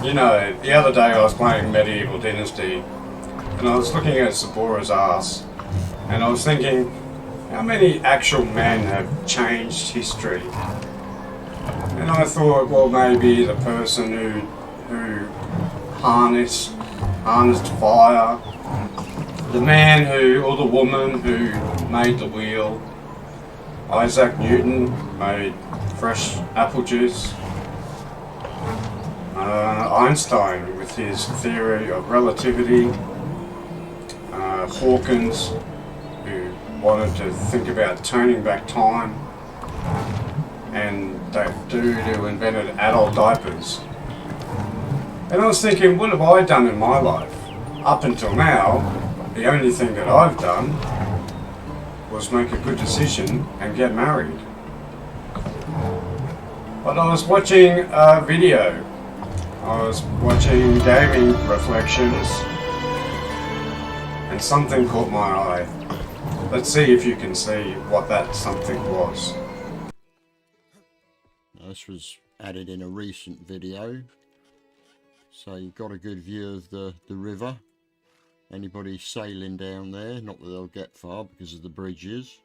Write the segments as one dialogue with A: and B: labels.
A: You know, the other day I was playing Medieval Dynasty and I was looking at Sabora's ass and I was thinking, how many actual men have changed history? And I thought, well, maybe the person who harnessed fire, the man who, or the woman who made the wheel, Isaac Newton made fresh apple juice, Einstein with his theory of relativity, Hawkins who wanted to think about turning back time, and that dude who invented adult diapers. And I was thinking, what have I done in my life? Up until now, the only thing that I've done was make a good decision and get married. But I was watching a video. I was watching gaming reflections and something caught my eye. Let's see if you can see what that something was.
B: This was added in a recent video, so you've got a good view of the river. Anybody sailing down there, not that they'll get far because of the bridges.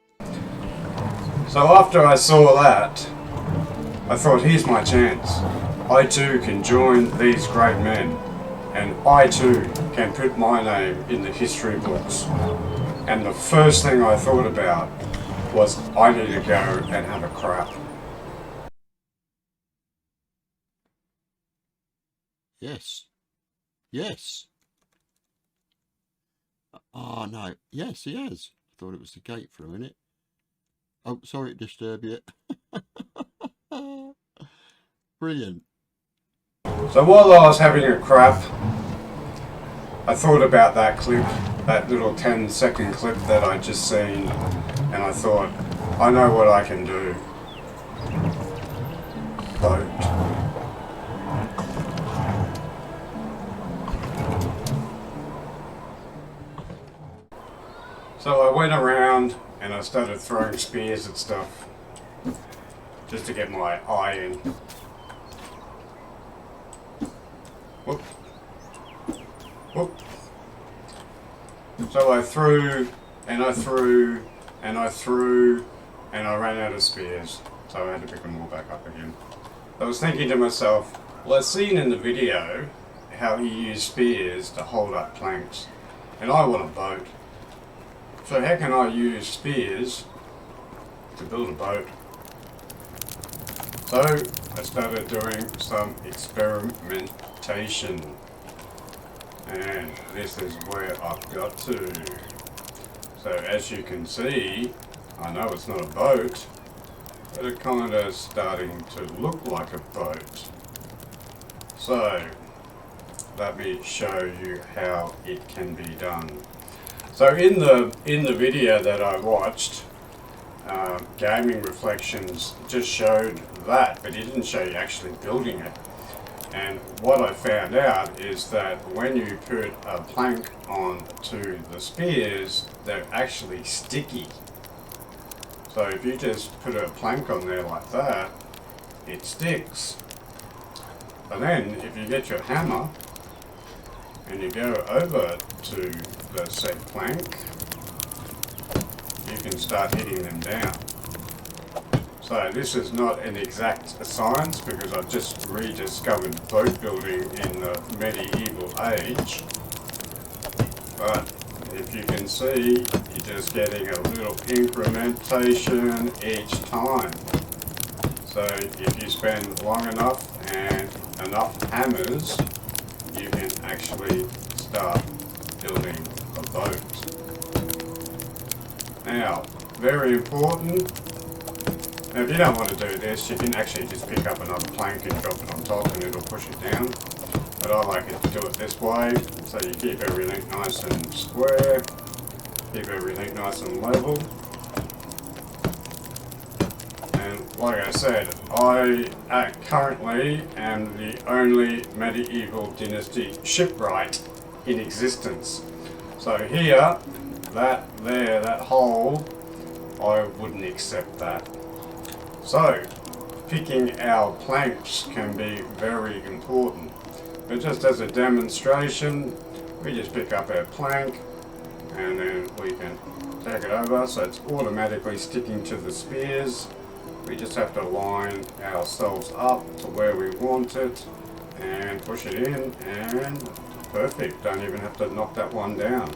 A: So after I saw that, I thought, here's my chance. I too can join these great men, and I too can put my name in the history books. And the first thing I thought about was, I need to go and have a crap.
B: Yes. Yes. Oh, no. Yes, he has. I thought it was the gate for a minute. Oh, sorry to disturb you. Brilliant.
A: So while I was having a crap, I thought about that clip, that little 10-second clip that I just seen, and I thought, I know what I can do. Vote. So I went around and I started throwing spears at stuff just to get my eye in. Whoop. Whoop. So I threw and I threw and I threw and I ran out of spears. So I had to pick them all back up again. I was thinking to myself, well, I've seen in the video how he used spears to hold up planks, and I want a boat. So how can I use spears to build a boat? So I started doing some experimentation, and this is where I've got to. So as you can see, I know it's not a boat, but it kind of starting to look like a boat. So let me show you how it can be done. So in the video that I watched, Gaming Reflections just showed that, but he didn't show you actually building it. And what I found out is that when you put a plank onto the spears, they're actually sticky. So if you just put a plank on there like that, it sticks. But then if you get your hammer and you go over to the said plank, you can start hitting them down. So this is not an exact science because I've just rediscovered boat building in the medieval age. But if you can see, you're just getting a little incrementation each time. So if you spend long enough and enough hammers, you can actually start building a boat. Now, very important, now if you don't want to do this, you can actually just pick up another plank and drop it on top and it'll push it down. But I like it to do it this way, so you keep everything nice and square, keep everything nice and level. And like I said, I currently am the only medieval dynasty shipwright in existence. So here, that hole, I wouldn't accept that. So, picking our planks can be very important. But just as a demonstration, we just pick up our plank and then we can take it over so it's automatically sticking to the spears. We just have to line ourselves up to where we want it and push it in, and perfect. Don't even have to knock that one down.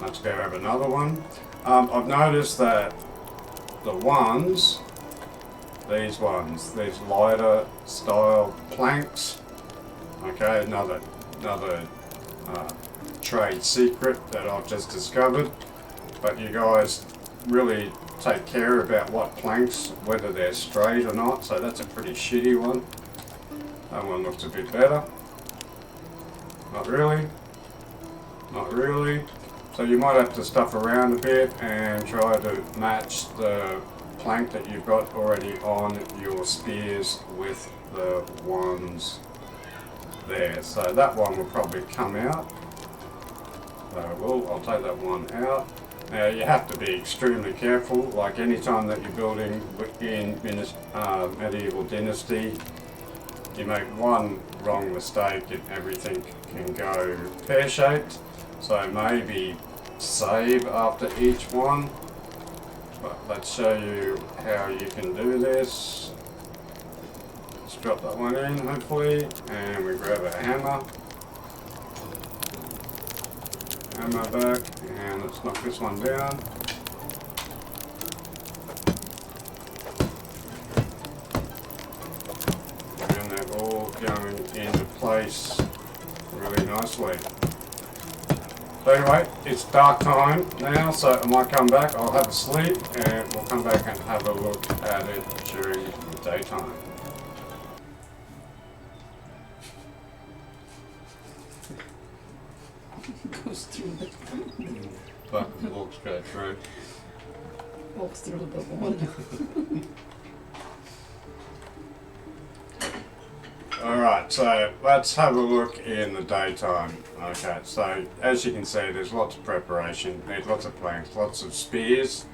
A: Let's go have another one. I've noticed that the ones, these lighter style planks, okay, another trade secret that I've just discovered. But you guys really take care about what planks, whether they're straight or not, so that's a pretty shitty one. That one looks a bit better. Not really. Not really. So you might have to stuff around a bit and try to match the plank that you've got already on your spears with the ones there. So that one will probably come out. So I'll take that one out. Now you have to be extremely careful, like any time that you're building in Medieval Dynasty, you make one wrong mistake and everything can go pear-shaped. So maybe save after each one. But let's show you how you can do this. Let's drop that one in hopefully, and we grab a hammer. Hammer back, and let's knock this one down. And they're all going into place really nicely. So anyway, it's dark time now, so I might come back, I'll have a sleep, and we'll come back and have a look at it during the daytime.
C: Goes through the
A: But walks go through.
C: walks through the wall.
A: Alright, so let's have a look in the daytime. Okay, so as you can see, there's lots of preparation, need lots of planks, lots of spears.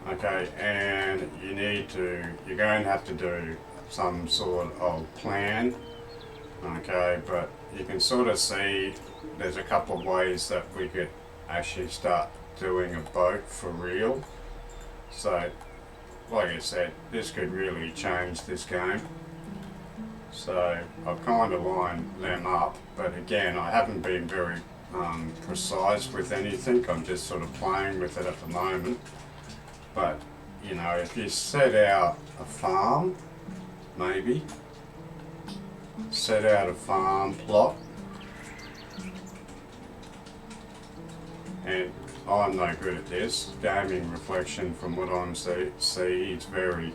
A: Okay, and you're going to have to do some sort of plan. Okay, but you can sort of see there's a couple of ways that we could actually start doing a boat for real. So, like I said, this could really change this game. So I've kind of lined them up, but again, I haven't been very precise with anything. I'm just sort of playing with it at the moment. But you know, if you set out a farm, maybe set out a farm plot, and I'm no good at this. Gaming Reflection, from what I'm see, it's very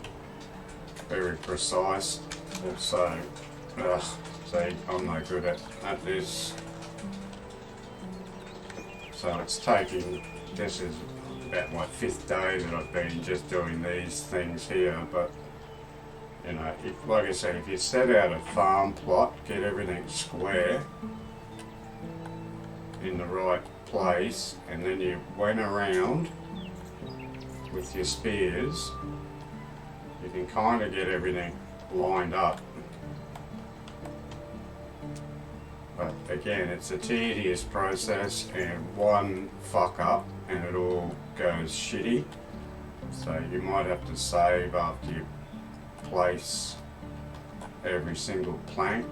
A: precise. So, see, I'm no good at this. So it's taking, this is about my 5th day that I've been just doing these things here, but you know, like I said, if you set out a farm plot, get everything square in the right place, and then you went around with your spears, you can kind of get everything lined up. But again, it's a tedious process, and one fuck up and it all goes shitty. So you might have to save after you place every single plank.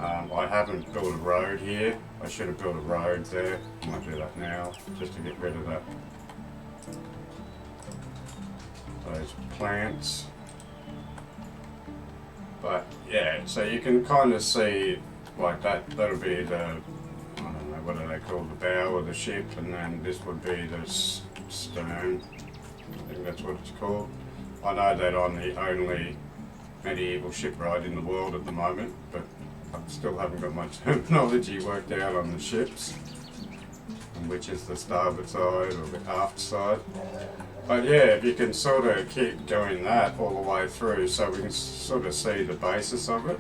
A: I haven't built a road here. I should have built a road there. I might do that now just to get rid of that. Those plants. But yeah, so you can kind of see like that'll be the, I don't know, what are they called, the bow of the ship, and then this would be the stern. I think that's what it's called. I know that I'm the only medieval shipwright in the world at the moment, but I still haven't got my terminology worked out on the ships, and which is the starboard side or the aft side. But yeah, if you can sort of keep doing that all the way through, so we can sort of see the basis of it.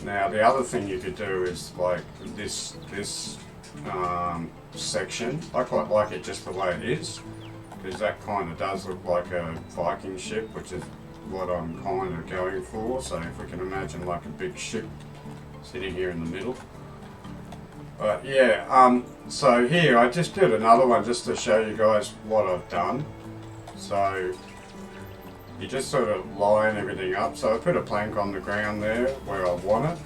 A: Now the other thing you could do is like this section. I quite like it just the way it is, because that kind of does look like a Viking ship, which is what I'm kind of going for. So if we can imagine like a big ship sitting here in the middle. But yeah, so here I just did another one just to show you guys what I've done. So you just sort of line everything up. So I put a plank on the ground there where I want it,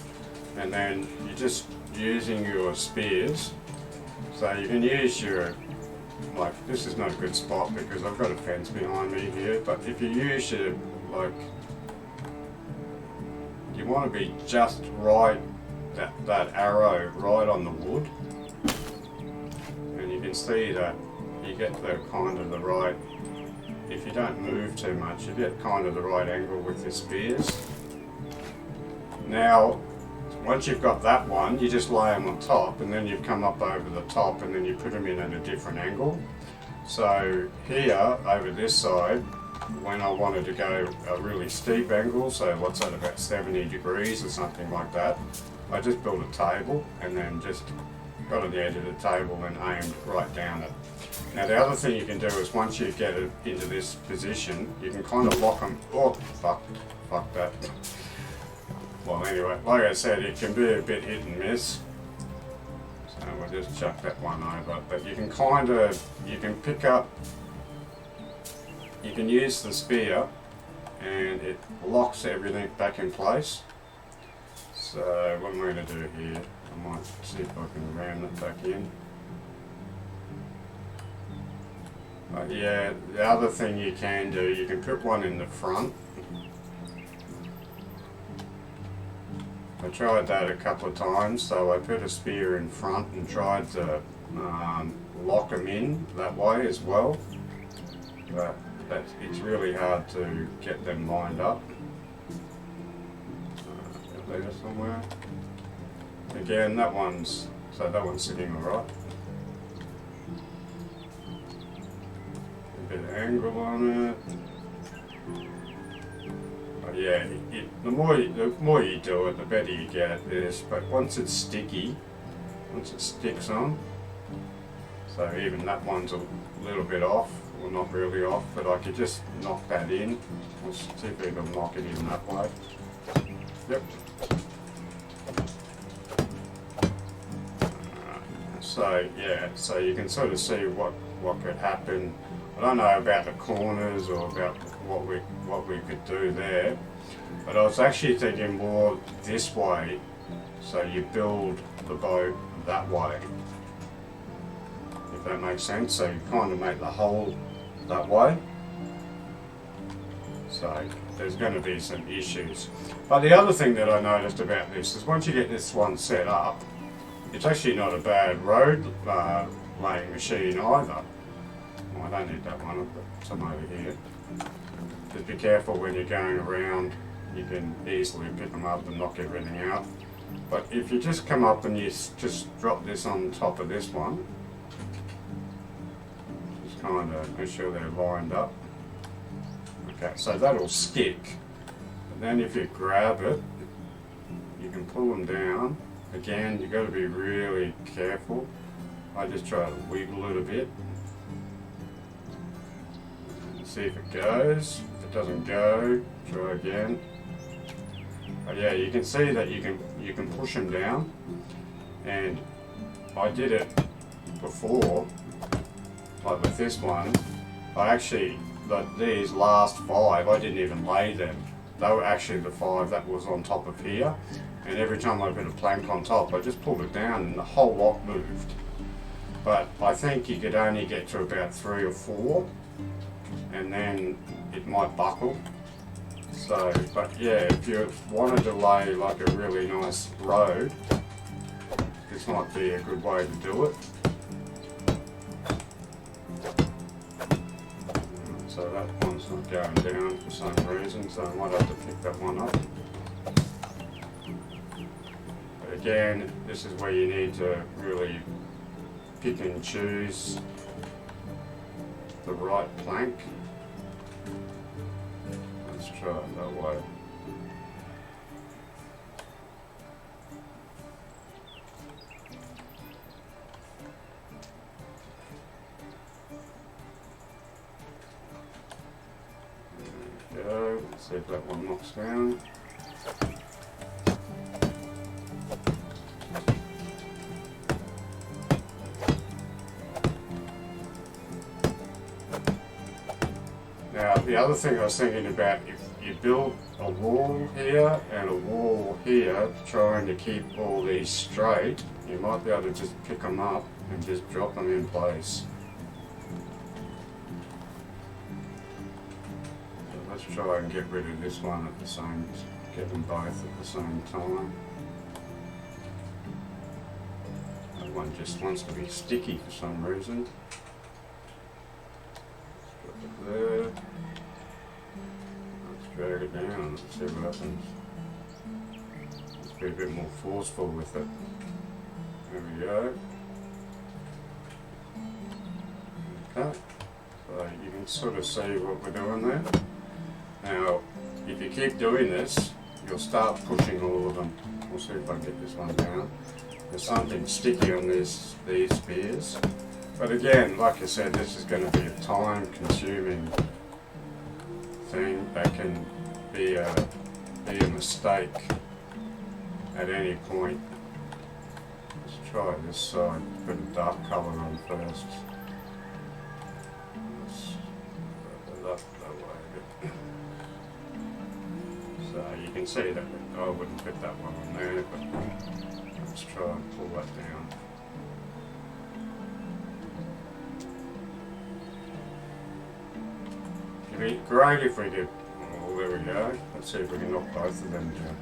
A: and then you're just using your spears. So you can use your, like, this is not a good spot because I've got a fence behind me here, but if you use your, like, you want to be just right, that arrow right on the wood, and you can see that you get the kind of the right, if you don't move too much, you get kind of the right angle with your spears. Now, once you've got that one, you just lay them on top, and then you come up over the top, and then you put them in at a different angle. So here, over this side, when I wanted to go a really steep angle, so what's that, about 70 degrees or something like that, I just built a table and then just got on the edge of the table and aimed right down it. Now the other thing you can do is once you get it into this position, you can kind of lock them, oh fuck that. Well anyway, like I said, it can be a bit hit and miss. So we'll just chuck that one over, but you can kind of, you can pick up, you can use the spear and it locks everything back in place. So what am I going to do here? I might see if I can ram it back in. But yeah, the other thing you can do, you can put one in the front. I tried that a couple of times, so I put a spear in front and tried to lock them in that way as well. But it's really hard to get them lined up. There somewhere. Again, that one's sitting alright. A bit of angle on it. But yeah, the more you do it, the better you get at this. But once it's sticky, once it sticks on, so even that one's a little bit off, well not really off, but I could just knock that in. Let's see if we can knock it in that way. Yep. So yeah, so you can sort of see what could happen. I don't know about the corners or about what we could do there, but I was actually thinking more this way. So you build the boat that way, if that makes sense. So you kind of make the hole that way. So there's going to be some issues. But the other thing that I noticed about this is once you get this one set up, it's actually not a bad road laying machine either. Well, I don't need that one, I've got some over here. Just be careful when you're going around, you can easily pick them up and knock everything out. But if you just come up and you just drop this on top of this one, just kind of make sure they're lined up. Okay, so that'll stick. And then if you grab it, you can pull them down. Again, you've got to be really careful. I just try to wiggle it a bit. See if it goes. If it doesn't go, try again. But yeah, you can see that you can push them down. And I did it before, like with this one. I actually, these last 5, I didn't even lay them. They were actually the 5 that was on top of here. And every time I put a plank on top, I just pulled it down and the whole lot moved. But I think you could only get to about 3 or 4, and then it might buckle. So, but yeah, if you wanted to lay like a really nice road, this might be a good way to do it. So that one's not going down for some reason, so I might have to pick that one up. But again, this is where you need to really pick and choose the right plank. Let's try it that way. There we go. Let's See if that one knocks down. Now, the other thing I was thinking about, if you build a wall here and a wall here, trying to keep all these straight, you might be able to just pick them up and just drop them in place. So let's try and get rid of this one at the same, get them both at the same time. That one just wants to be sticky for some reason. Drop it there. Let's drag it down and see what happens. Let's be a bit more forceful with it. There we go. Okay, so you can sort of see what we're doing there. Now, if you keep doing this, you'll start pushing all of them. We'll see if I can get this one down. There's something sticky on these spears. But again, like I said, this is going to be a time-consuming thing that can be a mistake at any point. Let's try this side. Put a dark colour on first. Let's put it up that way a bit. So you can see that I wouldn't put that one on there, but let's try and pull that down. It'd be great if we did. Oh, there we go. Let's see if we can knock both of them down.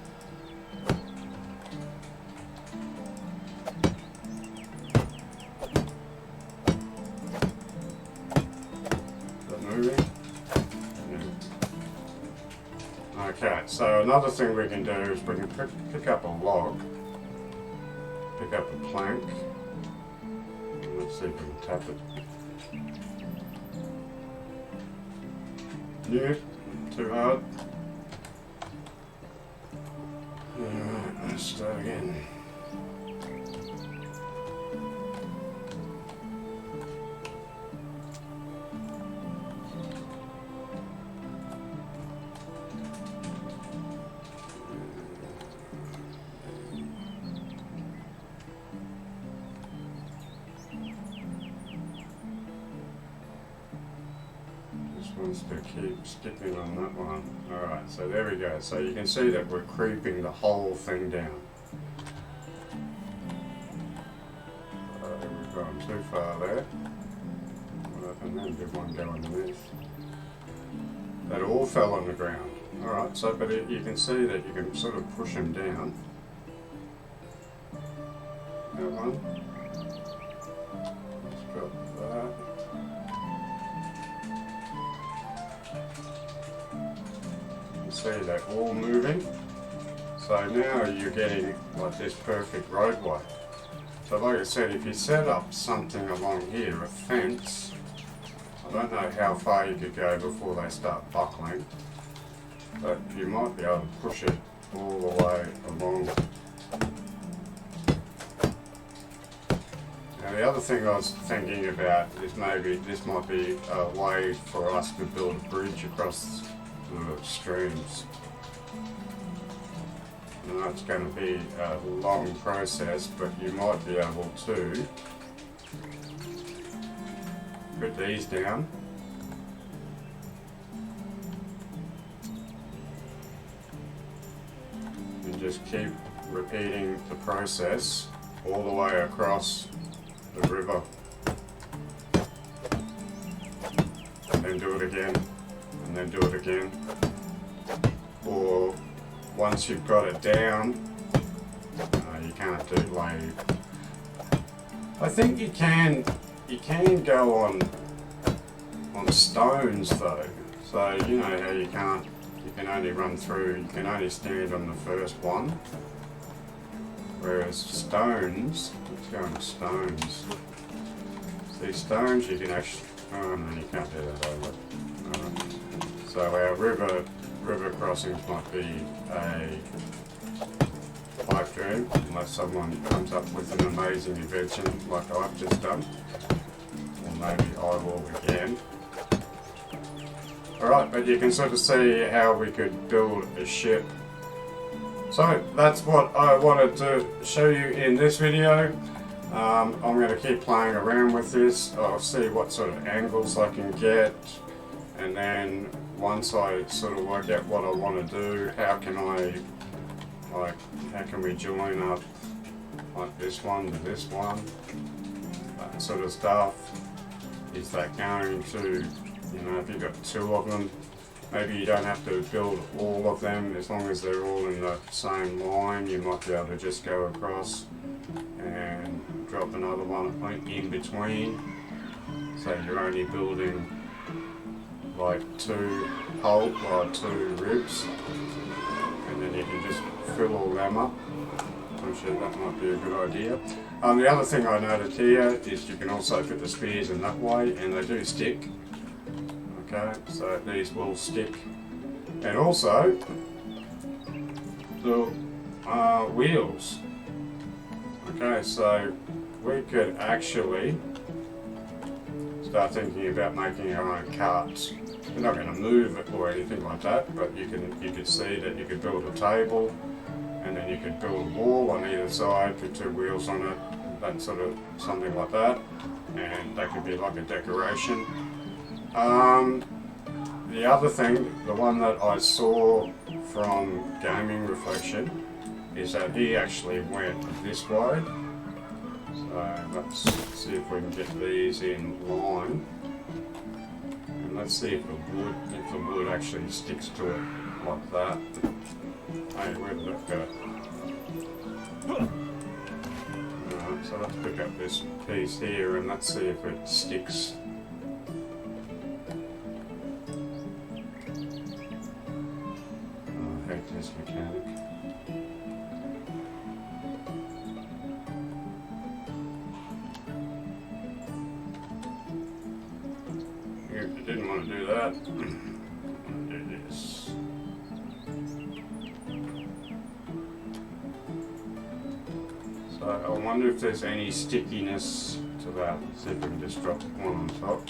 A: Is that moving? Yeah. Okay, so another thing we can do is we can pick up a log, pick up a plank, and let's see if we can tap it. Yeah, too hard. Alright, let's start again. Wants to keep sticking on that one. Alright, so there we go. So you can see that we're creeping the whole thing down. We've gone too far there. What happened then? Did one go underneath? That all fell on the ground. Alright, so but you can see that you can sort of push them down. That one. Let's drop that. See that all moving. So now you're getting like this perfect roadway. So like I said, if you set up something along here, a fence, I don't know how far you could go before they start buckling, but you might be able to push it all the way along. Now the other thing I was thinking about is maybe this might be a way for us to build a bridge across the streams. And that's going to be a long process, but you might be able to put these down and just keep repeating the process all the way across the river, and then do it again, and then do it again. Or once you've got it down, you can't do wave. I think you can go on stones though. So you know how you can only run through, you can only stand on the first one. Whereas stones, let's go on stones. See, stones you can actually, oh no, you can't do that over. So our river crossings might be a pipe dream, unless someone comes up with an amazing invention like I've just done. Or maybe I will again. Alright, but you can sort of see how we could build a ship. So that's what I wanted to show you in this video. I'm going to keep playing around with this. I'll see what sort of angles I can get, and then once I sort of work out what I want to do, how can we join up like this one to this one, that sort of stuff. Is that going to, you know, if you've got two of them, maybe you don't have to build all of them. As long as they're all in the same line, you might be able to just go across and drop another one in between. So you're only building like two ribs, and then you can just fill all them up. I'm sure that might be a good idea. The other thing I noted here is you can also put the spears in that way, and they do stick. Okay, so these will stick. And also the wheels. Okay, so we could actually start thinking about making our own carts. We're not going to move it or anything like that, but you could see that you could build a table, and then you could build a wall on either side, put two wheels on it, that sort of something like that, and that could be like a decoration. The other thing, the one that I saw from Gaming Reflection, is that he actually went this way. So let's see if we can get these in line, and let's see if the wood actually sticks to it like that. Hey, where did that go? Alright, so let's pick up this piece here and let's see if it sticks. Oh, I hate this mechanic. I didn't want to do that. I'm going to do this. So I wonder if there's any stickiness to that. Let's see if we can just drop one on top.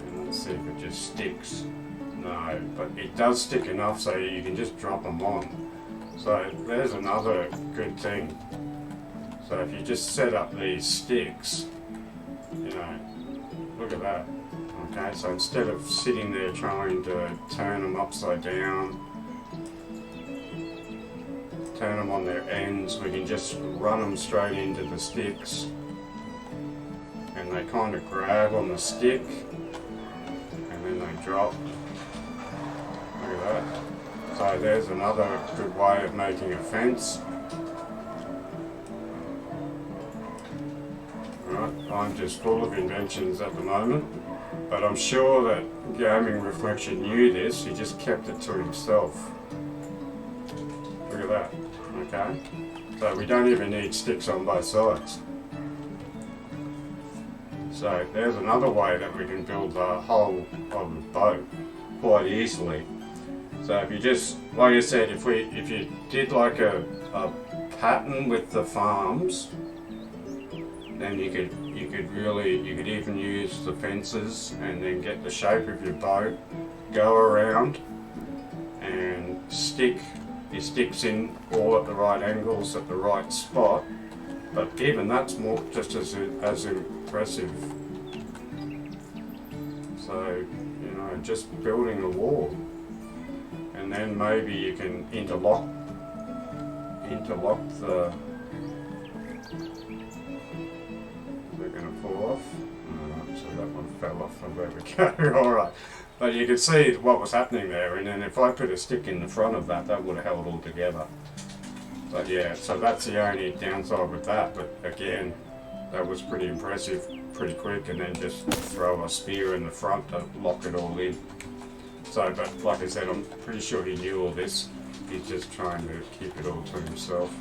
A: And let's see if it just sticks. No, but it does stick enough so you can just drop them on. So there's another good thing. So if you just set up these sticks, you know, look at that. Okay, so instead of sitting there trying to turn them upside down, turn them on their ends, we can just run them straight into the sticks, and they kind of grab on the stick and then they drop. Look at that. So there's another good way of making a fence. Right, I'm just full of inventions at the moment, but I'm sure that Gaming Reflection knew this, he just kept it to himself. Look at that, okay? So we don't even need sticks on both sides. So there's another way that we can build the whole of the boat quite easily. So if you just, like I said, if you did like a pattern with the farms, then you could even use the fences and then get the shape of your boat, go around and stick your sticks in all at the right angles at the right spot. But even that's more just as impressive. So, you know, just building a wall, and then maybe you can interlock the. They're going to fall off. So that one fell off. There we go. All right. But you could see what was happening there, and then if I put a stick in the front of that, that would have held all together. But yeah, so that's the only downside with that. But again, that was pretty impressive, pretty quick, and then just throw a spear in the front to lock it all in. So, but like I said, I'm pretty sure he knew all this. He's just trying to keep it all to himself.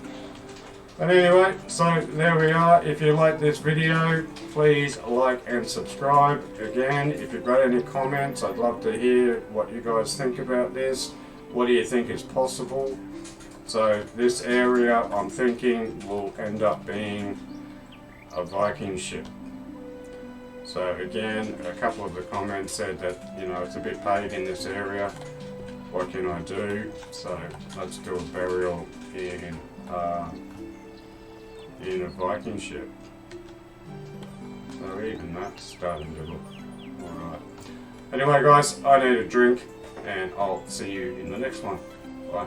A: But anyway, so there we are. If you like this video, please like and subscribe. Again, if you've got any comments, I'd love to hear what you guys think about this. what do you think is possible? So this area, I'm thinking, will end up being a Viking ship. So again, a couple of the comments said that, you know, it's a bit vague in this area. What can I do? So let's do a burial in a Viking ship. So even that's starting to look alright. Anyway guys, I need a drink and I'll see you in the next one. Bye.